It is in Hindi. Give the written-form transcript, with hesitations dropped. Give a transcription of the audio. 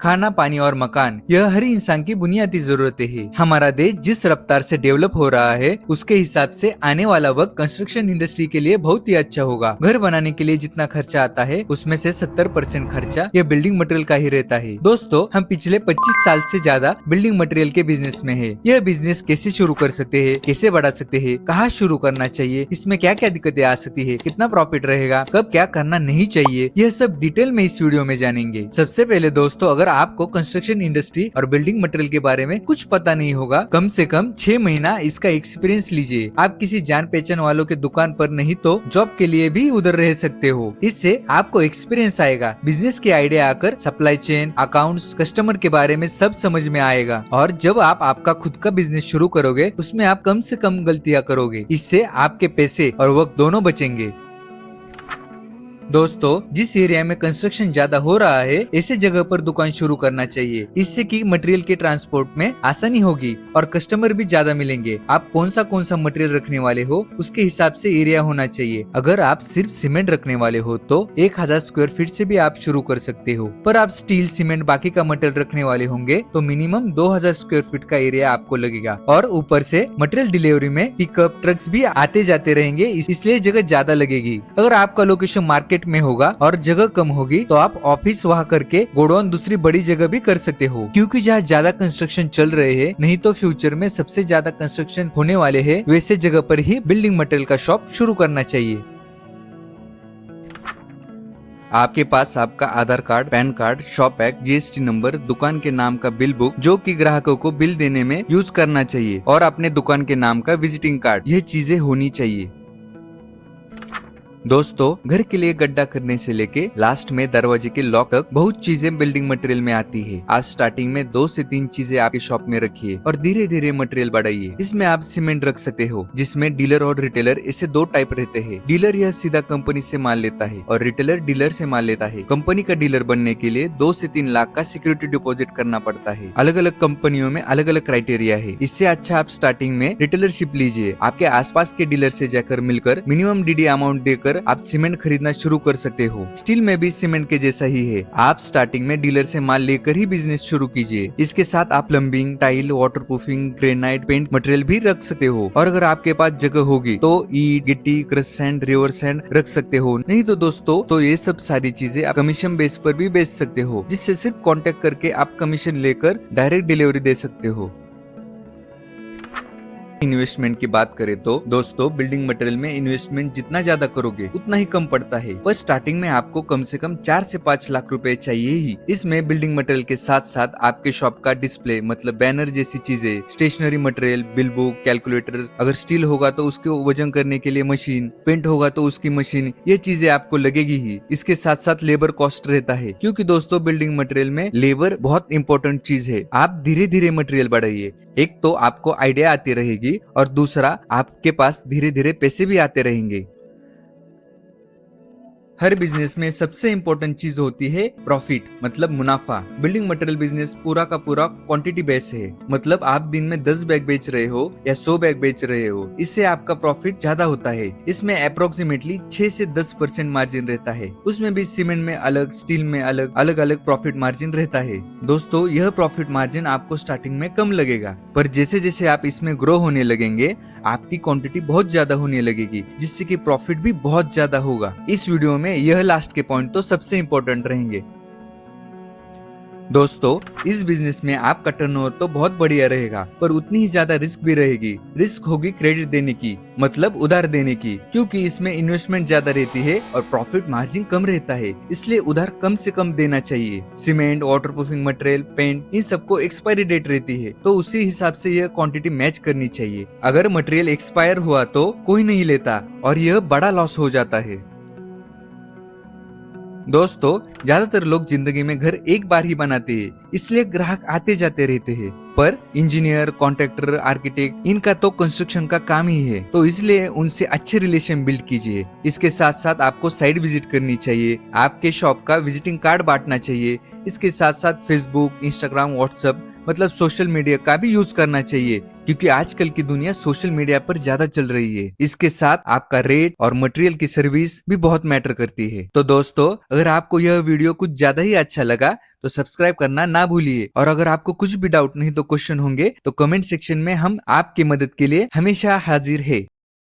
खाना, पानी और मकान, यह हर इंसान की बुनियादी जरूरतें हैं। हमारा देश जिस रफ्तार से डेवलप हो रहा है उसके हिसाब से आने वाला वक्त कंस्ट्रक्शन इंडस्ट्री के लिए बहुत ही अच्छा होगा। घर बनाने के लिए जितना खर्चा आता है उसमें से 70% खर्चा यह बिल्डिंग मटेरियल का ही रहता है। दोस्तों, हम पिछले 25 साल से ज्यादा बिल्डिंग मटेरियल के बिजनेस में है। यह बिजनेस कैसे शुरू कर सकते हैं, कैसे बढ़ा सकते हैं, कहाँ शुरू करना चाहिए, इसमें क्या क्या दिक्कतें आ सकती है, कितना प्रॉफिट रहेगा, कब क्या करना नहीं चाहिए, यह सब डिटेल में इस वीडियो में जानेंगे। सबसे पहले दोस्तों, अगर आपको कंस्ट्रक्शन इंडस्ट्री और बिल्डिंग मटेरियल के बारे में कुछ पता नहीं होगा, कम से कम 6 महीना इसका एक्सपीरियंस लीजिए। आप किसी जान पहचान वालों के दुकान पर नहीं तो जॉब के लिए भी उधर रह सकते हो। इससे आपको एक्सपीरियंस आएगा, बिजनेस के आइडिया आकर सप्लाई चेन, अकाउंट्स, कस्टमर के बारे में सब समझ में आएगा। और जब आप आपका खुद का बिजनेस शुरू करोगे उसमें आप कम से कम गलतियां करोगे। इससे आपके पैसे और वक्त दोनों बचेंगे। दोस्तों, जिस एरिया में कंस्ट्रक्शन ज्यादा हो रहा है ऐसे जगह पर दुकान शुरू करना चाहिए। इससे कि मटेरियल के ट्रांसपोर्ट में आसानी होगी और कस्टमर भी ज्यादा मिलेंगे। आप कौन सा मटेरियल रखने वाले हो उसके हिसाब से एरिया होना चाहिए। अगर आप सिर्फ सीमेंट रखने वाले हो तो 1000 स्क्वायर फीट से भी आप शुरू कर सकते हो। पर आप स्टील, सीमेंट, बाकी का मटेरियल रखने वाले होंगे तो मिनिमम 2000 स्क्वायर फीट का एरिया आपको लगेगा। और ऊपर से मटेरियल डिलीवरी में पिकअप ट्रक्स भी आते जाते रहेंगे, इसलिए जगह ज्यादा लगेगी। अगर आपका लोकेशन मार्केट में होगा और जगह कम होगी तो आप ऑफिस वहां करके गोडाउन दूसरी बड़ी जगह भी कर सकते हो, क्योंकि जहाँ ज्यादा कंस्ट्रक्शन चल रहे हैं, नहीं तो फ्यूचर में सबसे ज्यादा कंस्ट्रक्शन होने वाले हैं, वैसे जगह पर ही बिल्डिंग मटेरियल का शॉप शुरू करना चाहिए। आपके पास आपका Aadhaar card, PAN card, shop act, GST number, दुकान के नाम का बिल बुक जो कि ग्राहकों को बिल देने में यूज करना चाहिए, और अपने दुकान के नाम का विजिटिंग कार्ड, ये चीजें होनी चाहिए। दोस्तों, घर के लिए गड्ढा करने से लेके लास्ट में दरवाजे के लॉक तक बहुत चीजें बिल्डिंग मटेरियल में आती है। आज स्टार्टिंग में 2 से 3 चीजें आपके शॉप में रखिए और धीरे धीरे मटेरियल बढ़ाइए। इसमें आप सीमेंट रख सकते हो, जिसमें डीलर और रिटेलर ऐसे 2 टाइप रहते हैं। डीलर यह सीधा कंपनी से माल लेता है और रिटेलर डीलर से माल लेता है। कंपनी का डीलर बनने के लिए 2 से 3 लाख का सिक्योरिटी डिपॉजिट करना पड़ता है। अलग अलग कंपनियों में अलग अलग क्राइटेरिया है। इससे अच्छा आप स्टार्टिंग में रिटेलरशिप लीजिए। आपके आसपास के डीलर से जाकर मिलकर मिनिमम डीडी अमाउंट देकर आप सीमेंट खरीदना शुरू कर सकते हो। स्टील में भी सीमेंट के जैसा ही है। आप स्टार्टिंग में डीलर से माल लेकर ही बिजनेस शुरू कीजिए। इसके साथ आप plumbing, tile, waterproofing, granite, paint material भी रख सकते हो। और अगर आपके पास जगह होगी तो ईट, गिट्टी, क्रश सैंड, रिवर सैंड रख सकते हो। नहीं तो दोस्तों, तो ये सब सारी चीजें आप कमीशन बेस पर भी बेच सकते हो, जिससे सिर्फ कांटेक्ट करके आप कमीशन लेकर डायरेक्ट डिलीवरी दे सकते हो। इन्वेस्टमेंट की बात करें तो दोस्तों, बिल्डिंग मटेरियल में इन्वेस्टमेंट जितना ज्यादा करोगे उतना ही कम पड़ता है। पर स्टार्टिंग में आपको कम से कम 4 से 5 लाख रुपए चाहिए ही। इसमें बिल्डिंग मटेरियल के साथ साथ आपके शॉप का डिस्प्ले, मतलब बैनर जैसी चीजें, stationery material, bill book, calculator, अगर स्टील होगा तो उसको वजन करने के लिए मशीन, पेंट होगा तो उसकी मशीन, ये चीजें आपको लगेगी ही। इसके साथ साथ लेबर कॉस्ट रहता है, क्योंकि दोस्तों बिल्डिंग मटेरियल में लेबर बहुत इंपॉर्टेंट चीज है। आप धीरे धीरे मटेरियल बढ़ाइए। एक तो आपको आइडिया आती रहेगी और दूसरा आपके पास धीरे धीरे पैसे भी आते रहेंगे। हर बिजनेस में सबसे इम्पोर्टेंट चीज होती है प्रॉफिट, मतलब मुनाफा। बिल्डिंग मटेरियल बिजनेस पूरा का पूरा क्वांटिटी बेस है। मतलब आप दिन में 10 बैग बेच रहे हो या 100 बैग बेच रहे हो, इससे आपका प्रॉफिट ज्यादा होता है। इसमें अप्रोक्सीमेटली 6 से 10% मार्जिन रहता है। उसमें भी सीमेंट में अलग, स्टील में अलग, अलग अलग प्रॉफिट मार्जिन रहता है। दोस्तों, यह प्रॉफिट मार्जिन आपको स्टार्टिंग में कम लगेगा, पर जैसे जैसे आप इसमें ग्रो होने लगेंगे आपकी क्वांटिटी बहुत ज्यादा होने लगेगी, जिससे कि प्रॉफिट भी बहुत ज्यादा होगा। इस वीडियो में यह लास्ट के पॉइंट तो सबसे इम्पोर्टेंट रहेंगे। दोस्तों, इस बिजनेस में आपका टर्नओवर तो बहुत बढ़िया रहेगा, पर उतनी ही ज्यादा रिस्क भी रहेगी। रिस्क होगी क्रेडिट देने की, मतलब उधार देने की, क्योंकि इसमें इन्वेस्टमेंट ज्यादा रहती है और प्रॉफिट मार्जिन कम रहता है, इसलिए उधार कम से कम देना चाहिए। सीमेंट, वाटरप्रूफिंग मटेरियल, पेंट, इन सबको एक्सपायरी डेट रहती है, तो उसी हिसाब से यह क्वांटिटी मैच करनी चाहिए। अगर मटेरियल एक्सपायर हुआ तो कोई नहीं लेता और यह बड़ा लॉस हो जाता है। दोस्तों, ज्यादातर लोग जिंदगी में घर एक बार ही बनाते हैं, इसलिए ग्राहक आते जाते रहते हैं। पर इंजीनियर, कॉन्ट्रैक्टर, आर्किटेक्ट, इनका तो कंस्ट्रक्शन का काम ही है, तो इसलिए उनसे अच्छे रिलेशन बिल्ड कीजिए। इसके साथ साथ आपको साइट विजिट करनी चाहिए, आपके शॉप का विजिटिंग कार्ड बांटना चाहिए। इसके साथ साथ फेसबुक, इंस्टाग्राम, व्हाट्सएप मतलब सोशल मीडिया का भी यूज करना चाहिए, क्योंकि आजकल की दुनिया सोशल मीडिया पर ज्यादा चल रही है। इसके साथ आपका रेट और मटेरियल की सर्विस भी बहुत मैटर करती है। तो दोस्तों, अगर आपको यह वीडियो कुछ ज्यादा ही अच्छा लगा तो सब्सक्राइब करना ना भूलिए, और अगर आपको कुछ भी डाउट नहीं तो क्वेश्चन होंगे तो कमेंट सेक्शन में हम आपकी मदद के लिए हमेशा हाजिर है।